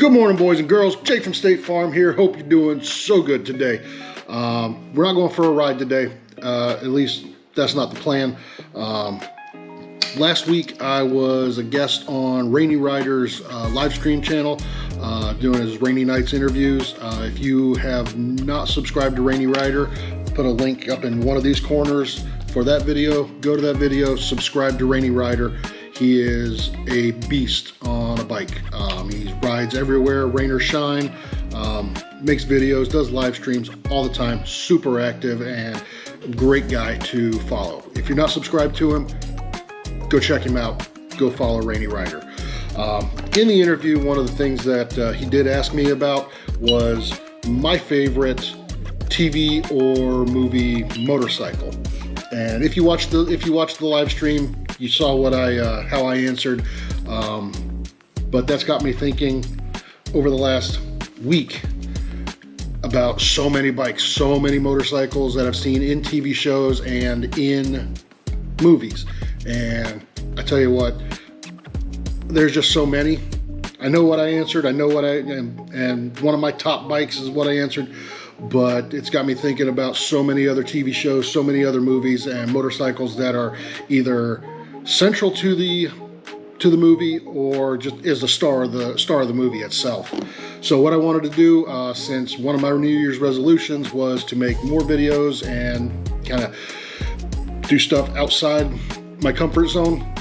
Good morning, boys and girls. Jake from State Farm here. Hope you're doing so good today. We're not going for a ride today. At least that's not the plan. Last week I was a guest on RainyRider's live stream channel doing his Rainy Nights interviews. If you have not subscribed to RainyRider, put a link up in one of these corners for that video. Go to that video, subscribe to RainyRider. He is a beast on a bike. He rides everywhere, rain or shine, makes videos, does live streams all the time, super active and great guy to follow. If you're not subscribed to him, go check him out. Go follow RainyRider. In the interview, one of the things that he did ask me about was my favorite TV or movie motorcycle. And if you watched the live stream, you saw what how I answered. But that's got me thinking over the last week about so many bikes, so many motorcycles that I've seen in TV shows and in movies. And I tell you what, there's just so many. I know what I answered. I know what and one of my top bikes is what I answered. But it's got me thinking about so many other TV shows, so many other movies and motorcycles that are either central to the movie or just is the star of the movie itself. So what I wanted to do, since one of my New Year's resolutions was to make more videos and kind of do stuff outside my comfort zone,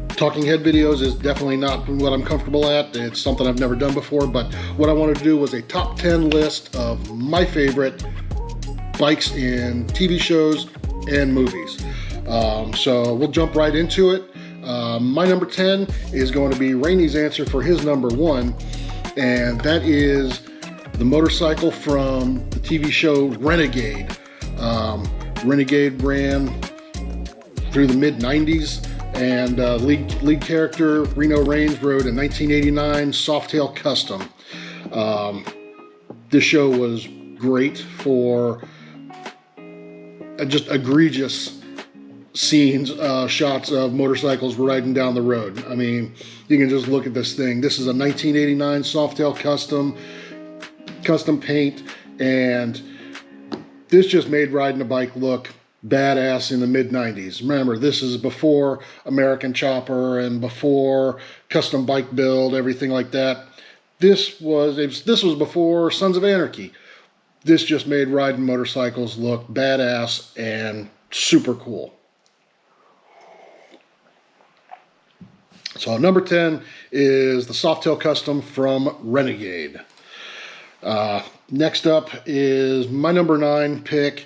talking head videos is definitely not what I'm comfortable at. It's something I've never done before, but what I wanted to do was a top 10 list of my favorite bikes in TV shows and movies. So we'll jump right into it. My number 10 is going to be Rainy's answer for his number 1, and that is the motorcycle from the TV show Renegade. Renegade ran through the mid-90s. And lead character Reno Raines rode a 1989 Softail Custom. This show was great for just egregious scenes, shots of motorcycles riding down the road. I mean, you can just look at this thing. This is a 1989 Softail custom paint, and this just made riding a bike look badass in the mid-90s. Remember, this is before American Chopper and before custom bike build, everything like that. This was before Sons of Anarchy. This just made riding motorcycles look badass and super cool. So number 10 is the Softail Custom from Renegade. Next up is my number 9 pick.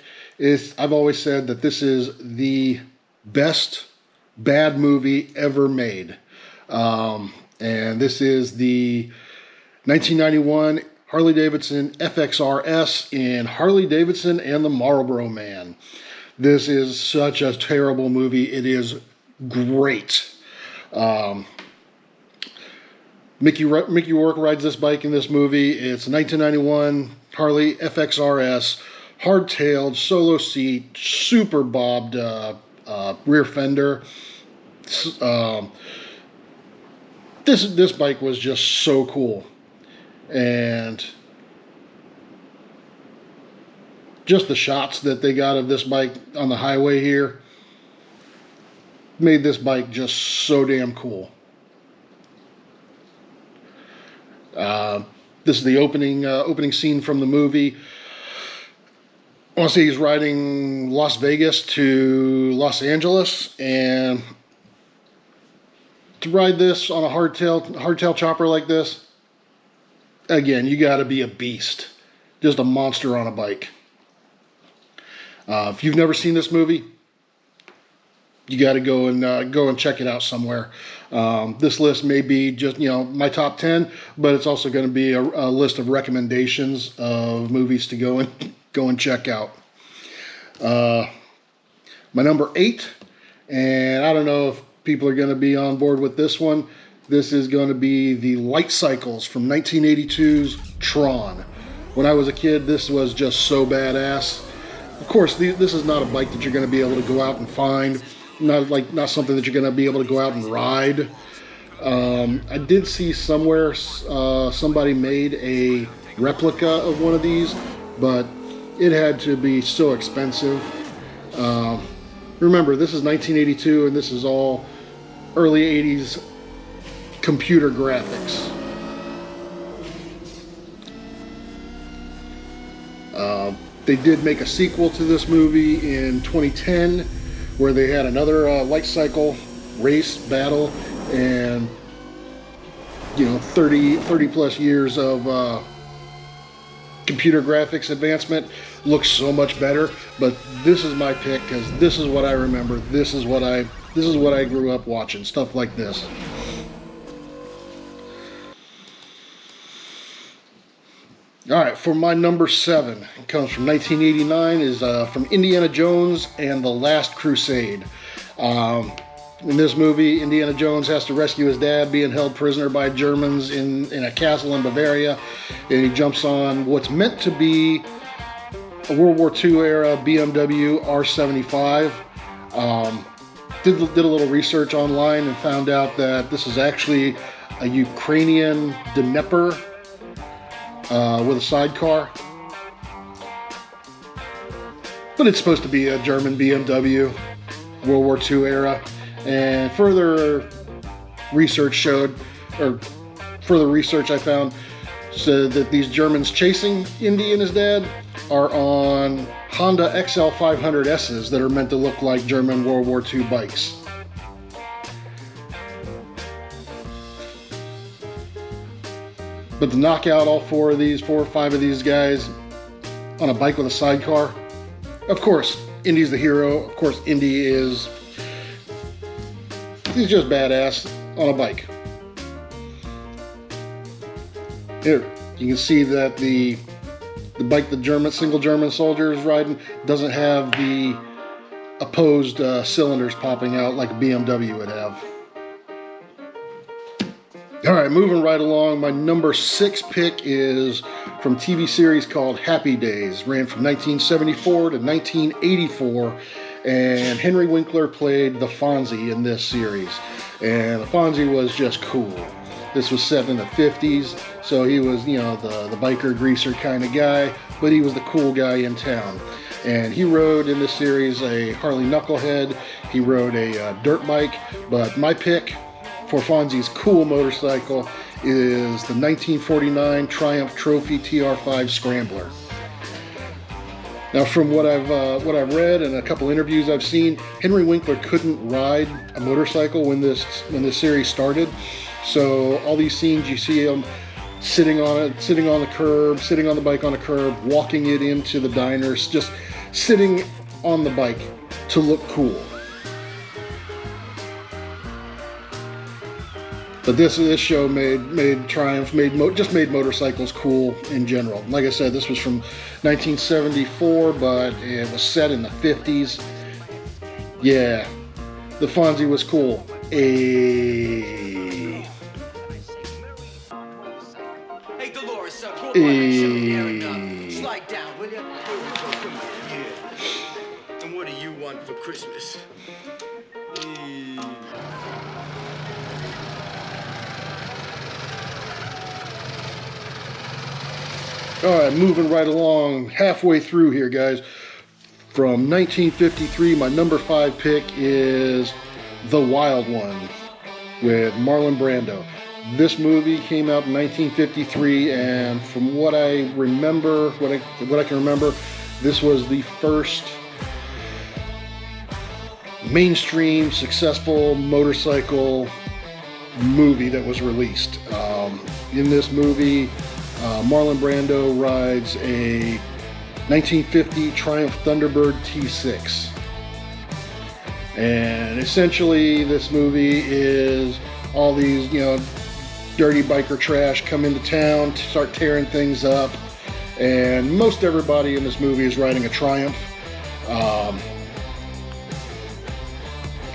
I've always said that this is the best bad movie ever made. And this is the 1991 Harley-Davidson FXRS in Harley-Davidson and the Marlboro Man. This is such a terrible movie. It is great. Mickey Rourke rides this bike in this movie. It's a 1991 Harley FXRS. Hard-tailed, solo seat, super bobbed rear fender. This bike was just so cool, and just the shots that they got of this bike on the highway here made this bike just so damn cool. This is the opening scene from the movie. I want to say he's riding Las Vegas to Los Angeles, and to ride this on a hardtail chopper like this, again, you got to be a beast, just a monster on a bike. If you've never seen this movie, you got to go and check it out somewhere. This list may be just my top 10, but it's also going to be a list of recommendations of movies to go and check out. My number 8, and I don't know if people are going to be on board with this one. This is going to be the Light Cycles from 1982's Tron. When I was a kid, this was just so badass. Of course, this is not a bike that you're going to be able to go out and find. Not something that you're going to be able to go out and ride. I did see somewhere somebody made a replica of one of these, but it had to be so expensive. Remember, this is 1982, and this is all early 80s computer graphics. They did make a sequel to this movie in 2010, where they had another light cycle race battle, and 30 plus years of computer graphics advancement looks so much better. But this is my pick because this is what I remember. This is what I grew up watching, stuff like this. All right, for my number 7, it comes from 1989, is from Indiana Jones and the Last Crusade. In this movie, Indiana Jones has to rescue his dad being held prisoner by Germans in a castle in Bavaria, and he jumps on what's meant to be a World War II era BMW R75. Did a little research online and found out that this is actually a Ukrainian Dnieper with a sidecar, but it's supposed to be a German BMW, World War II era. And further research I found said that these Germans chasing Indy and his dad are on Honda XL 500Ss that are meant to look like German World War II bikes. But to knock out all 4 or 5 of these guys on a bike with a sidecar, of course, Indy's the hero. Of course, he's just badass on a bike. Here, you can see that the bike the single German soldier is riding doesn't have the opposed cylinders popping out like a BMW would have. All right, moving right along. My number 6 pick is from TV series called Happy Days. Ran from 1974 to 1984. And Henry Winkler played the Fonzie in this series. And the Fonzie was just cool. This was set in the 50s, so he was, the biker greaser kind of guy, but he was the cool guy in town. And he rode in this series a Harley Knucklehead. He rode a dirt bike, but my pick for Fonzie's cool motorcycle is the 1949 Triumph Trophy TR5 Scrambler. Now, from what I've read and a couple interviews I've seen, Henry Winkler couldn't ride a motorcycle when this series started. So all these scenes you see him sitting on the curb, sitting on the bike on the curb, walking it into the diners, just sitting on the bike to look cool. But this show made motorcycles cool in general. Like I said, this was from 1974, but it was set in the 50s. Yeah, the Fonzie was cool. Hey Dolores, go on, slide down, will you? Yeah. And what do you want for Christmas? All right, moving right along, halfway through here, guys. From 1953, my number 5 pick is The Wild One with Marlon Brando. This movie came out in 1953, and from what I can remember, this was the first mainstream successful motorcycle movie that was released. In this movie, Marlon Brando rides a 1950 Triumph Thunderbird T6. And essentially this movie is all these, dirty biker trash come into town, start tearing things up, and most everybody in this movie is riding a Triumph. I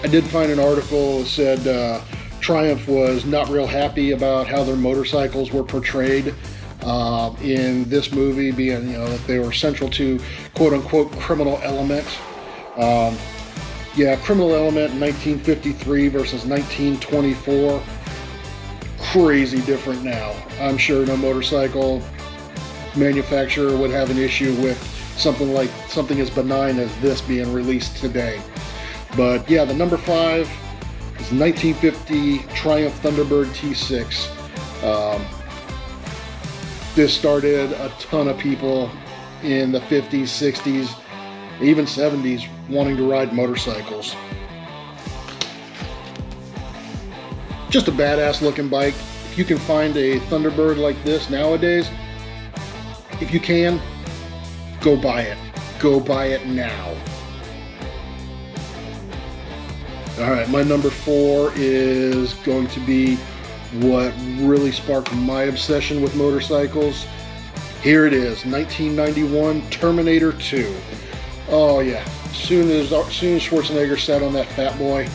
did find an article that said Triumph was not real happy about how their motorcycles were portrayed in this movie, being that they were central to quote-unquote criminal element. Criminal element in 1953 versus 1924. crazy different now. I'm sure no motorcycle manufacturer would have an issue with something as benign as this being released today. But yeah, the number 5 is 1950 Triumph Thunderbird T6. This started a ton of people in the 50s, 60s, even 70s wanting to ride motorcycles. Just a badass looking bike. If you can find a Thunderbird like this nowadays, if you can, go buy it. Go buy it now. Alright, my number 4 is going to be what really sparked my obsession with motorcycles. Here it is, 1991 Terminator 2. Oh yeah, as soon as Schwarzenegger sat on that fat boy,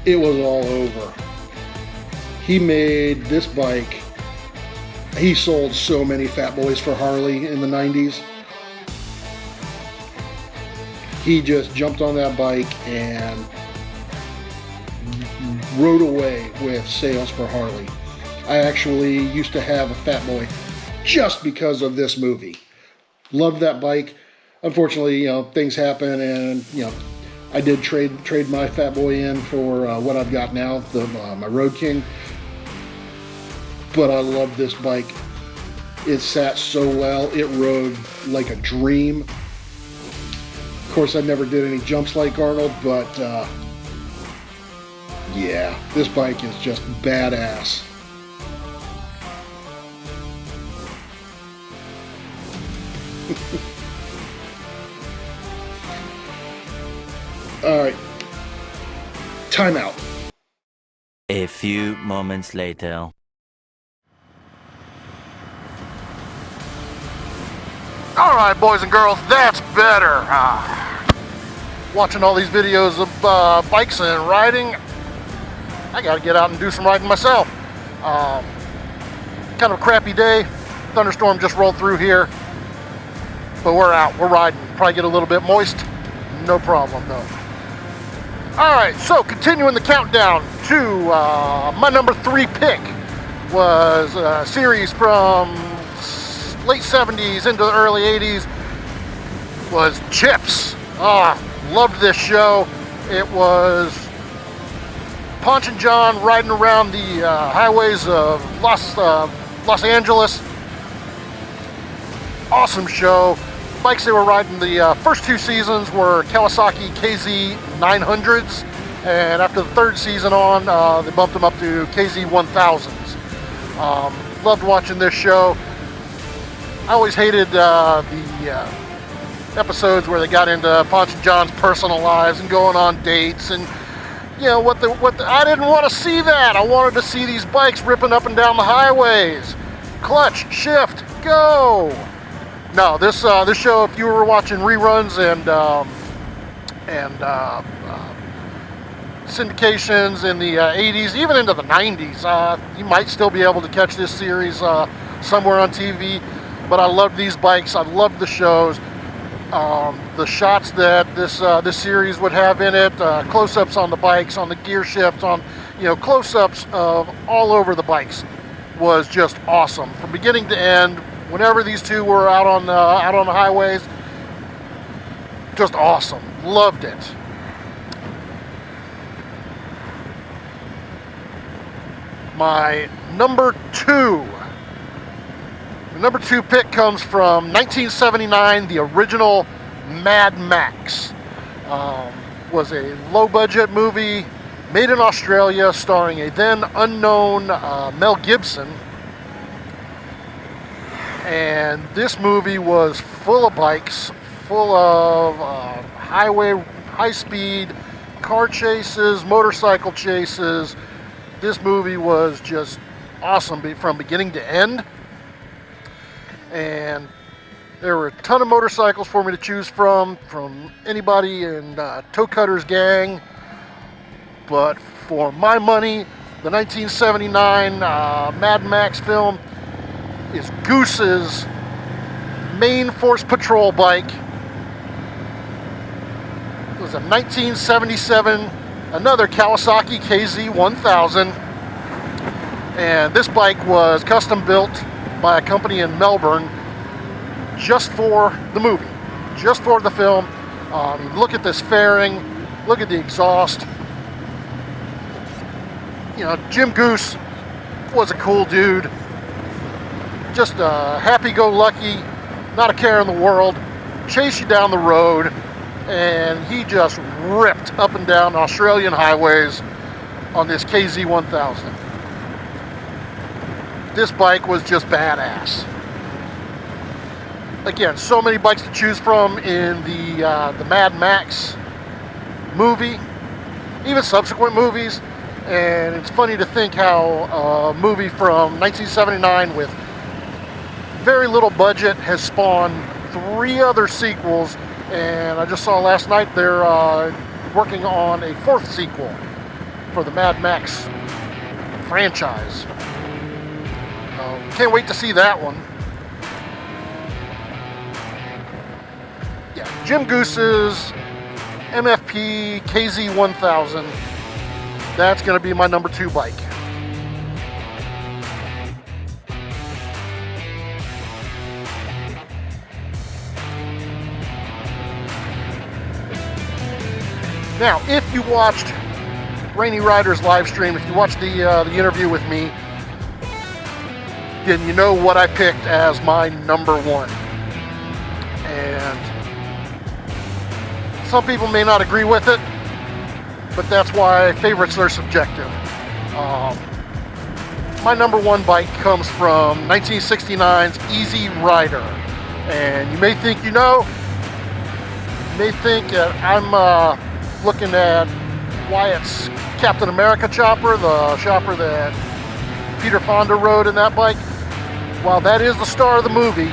it was all over. He made this bike. He sold so many fat boys for Harley in the 90s. He just jumped on that bike and rode away with sales for Harley. I actually used to have a fat boy just because of this movie. Loved that bike. Unfortunately, things happen, and I did trade my fat boy in for what I've got now, my Road King. But I love this bike. It sat so well. It rode like a dream. Of course, I never did any jumps like Arnold, but yeah, this bike is just badass. Alright, time out. A few moments later. Alright, boys and girls, that's better. Watching all these videos of bikes and riding, I gotta get out and do some riding myself. Kind of a crappy day. Thunderstorm just rolled through here. But we're out, we're riding. Probably get a little bit moist. No problem though. Alright, so continuing the countdown to my number 3 pick was a series from late 70s into the early 80s, was Chips. Loved this show. It was Ponch and John riding around the highways of Los Angeles. Awesome show. Bikes they were riding the first 2 seasons were Kawasaki KZ1000s, and after the 3rd season on, they bumped them up to KZ1000s. Loved watching this show. I always hated the episodes where they got into Ponch and John's personal lives and going on dates, and I didn't want to see that. I wanted to see these bikes ripping up and down the highways. Clutch, shift, go. No, this show, if you were watching reruns and syndications in the 80s, even into the 90s, you might still be able to catch this series somewhere on TV. But I loved these bikes. I loved the shows. The shots that this series would have in it, close-ups on the bikes, on the gear shift, on close-ups of all over the bikes, was just awesome from beginning to end. Whenever these two were out on the highways, just awesome. Loved it. My number 2. The number 2 pick comes from 1979, the original Mad Max. Was a low-budget movie made in Australia starring a then unknown Mel Gibson. And this movie was full of bikes, full of high-speed car chases, motorcycle chases. This movie was just awesome from beginning to end. And there were a ton of motorcycles for me to choose from anybody in Toe Cutter's gang. But for my money, the 1979 Mad Max film is Goose's main Force Patrol bike. It was a 1977, another Kawasaki KZ1000. And this bike was custom built by a company in Melbourne just for the movie, just for the film. Look at this fairing, look at the exhaust. You know, Jim Goose was a cool dude, just happy-go-lucky, not a care in the world, chase you down the road, and he just ripped up and down Australian highways on this KZ1000. This bike was just badass. Again, so many bikes to choose from in the Mad Max movie, even subsequent movies. And it's funny to think how a movie from 1979 with very little budget has spawned 3 other sequels, and I just saw last night they're working on a 4th sequel for the Mad Max franchise. Can't wait to see that one. Yeah, Jim Goose's MFP KZ1000. That's going to be my number 2 bike. Now, if you watched RainyRider's live stream, if you watched the interview with me, then you know what I picked as my number 1. And some people may not agree with it, but that's why favorites are subjective. My number 1 bike comes from 1969's Easy Rider. And you may think you know, you may think that I'm looking at Wyatt's Captain America chopper, the chopper that Peter Fonda rode in that bike. While that is the star of the movie,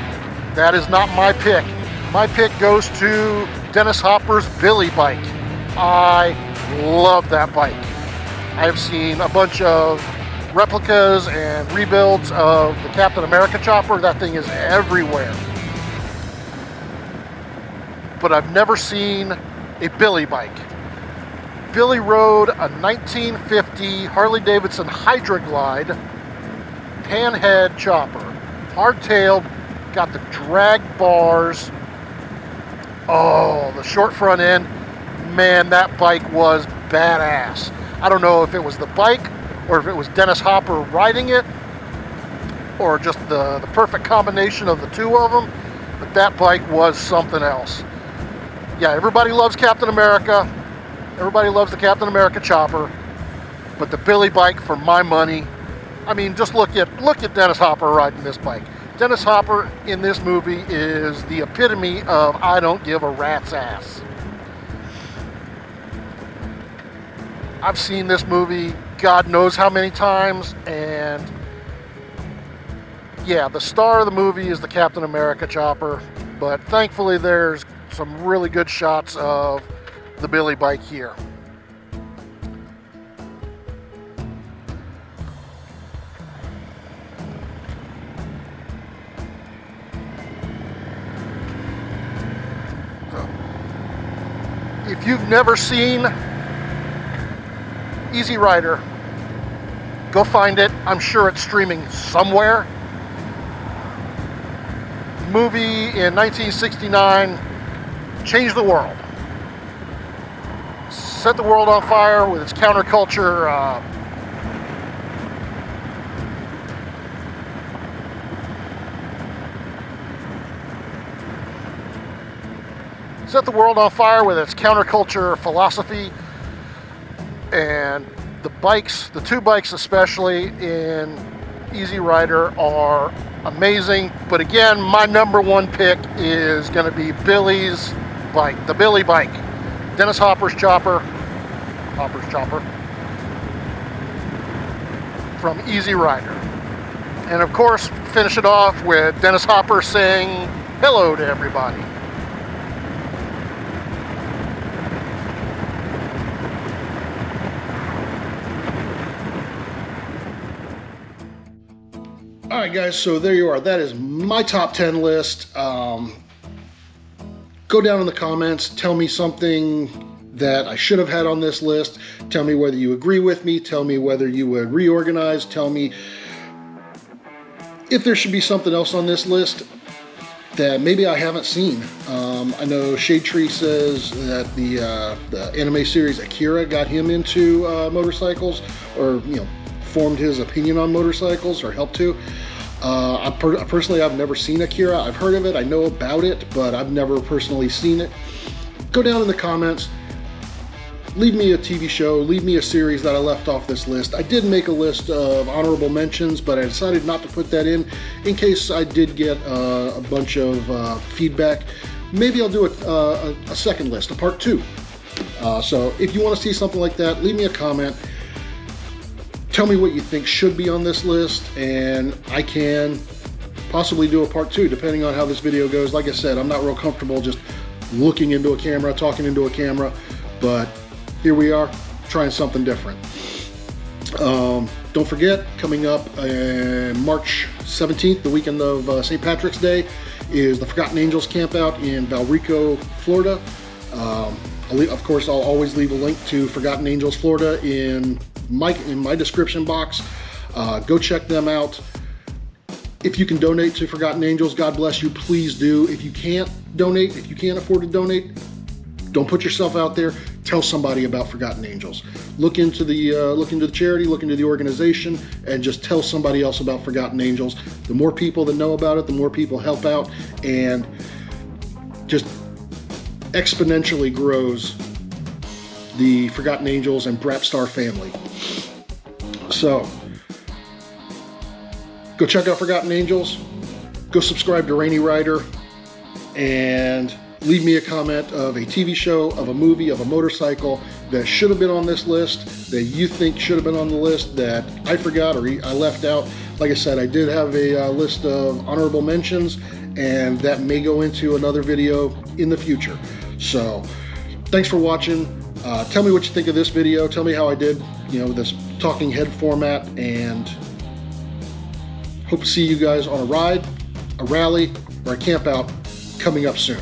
that is not my pick. My pick goes to Dennis Hopper's Billy bike. I love that bike. I have seen a bunch of replicas and rebuilds of the Captain America chopper. That thing is everywhere. But I've never seen a Billy bike. Billy rode a 1950 Harley-Davidson Hydra-Glide panhead chopper. Hard-tailed, got the drag bars. Oh, the short front end. Man, that bike was badass. I don't know if it was the bike or if it was Dennis Hopper riding it or just the perfect combination of the two of them, but that bike was something else. Yeah, everybody loves Captain America. Everybody loves the Captain America chopper, but the Billy bike, for my money, I mean, just look at Dennis Hopper riding this bike. Dennis Hopper in this movie is the epitome of I don't give a rat's ass. I've seen this movie God knows how many times, and yeah, the star of the movie is the Captain America chopper, but thankfully there's some really good shots of the Billy bike here. So, if you've never seen Easy Rider, go find it. I'm sure it's streaming somewhere. Movie in 1969 changed the world. Set the world on fire with its counterculture philosophy. And the 2 bikes especially in Easy Rider are amazing. But again, my number 1 pick is going to be Billy's bike, the Billy bike. Dennis Hopper's chopper from Easy Rider. And of course, finish it off with Dennis Hopper saying hello to everybody. All right, guys, so there you are. That is my top 10 list. Go down in the comments, tell me something that I should have had on this list. Tell me whether you agree with me. Tell me whether you would reorganize. Tell me if there should be something else on this list that maybe I haven't seen. I know Shade Tree says that the anime series Akira got him into motorcycles, or formed his opinion on motorcycles, or helped to. Personally, I've never seen Akira. I've heard of it, I know about it, but I've never personally seen it. Go down in the comments, leave me a TV show, leave me a series that I left off this list. I did make a list of honorable mentions, but I decided not to put that in case I did get a bunch of feedback. Maybe I'll do a second list, a part 2. So if you want to see something like that, leave me a comment. Tell me what you think should be on this list, and I can possibly do a part 2 depending on how this video goes. Like I said, I'm not real comfortable just looking into a camera, talking into a camera, but here we are trying something different. Don't forget, coming up March 17th, the weekend of St. Patrick's Day, is the Forgotten Angels campout in Valrico, Florida. Of course, I'll always leave a link to Forgotten Angels Florida in my description box. Go check them out. If you can donate to Forgotten Angels, God bless you, please do. If you can't donate, if you can't afford to donate, don't put yourself out there. Tell somebody about Forgotten Angels. Look into the charity, look into the organization, and just tell somebody else about Forgotten Angels. The more people that know about it, the more people help out, and just exponentially grows the Forgotten Angels and Brapstar family. So, go check out Forgotten Angels, go subscribe to RainyRider, and leave me a comment of a TV show, of a movie, of a motorcycle that should have been on this list, that you think should have been on the list, that I forgot or I left out. Like I said, I did have a list of honorable mentions, and that may go into another video in the future. So, thanks for watching. Tell me what you think of this video. Tell me how I did, this talking head format, and hope to see you guys on a ride, a rally, or a camp out coming up soon.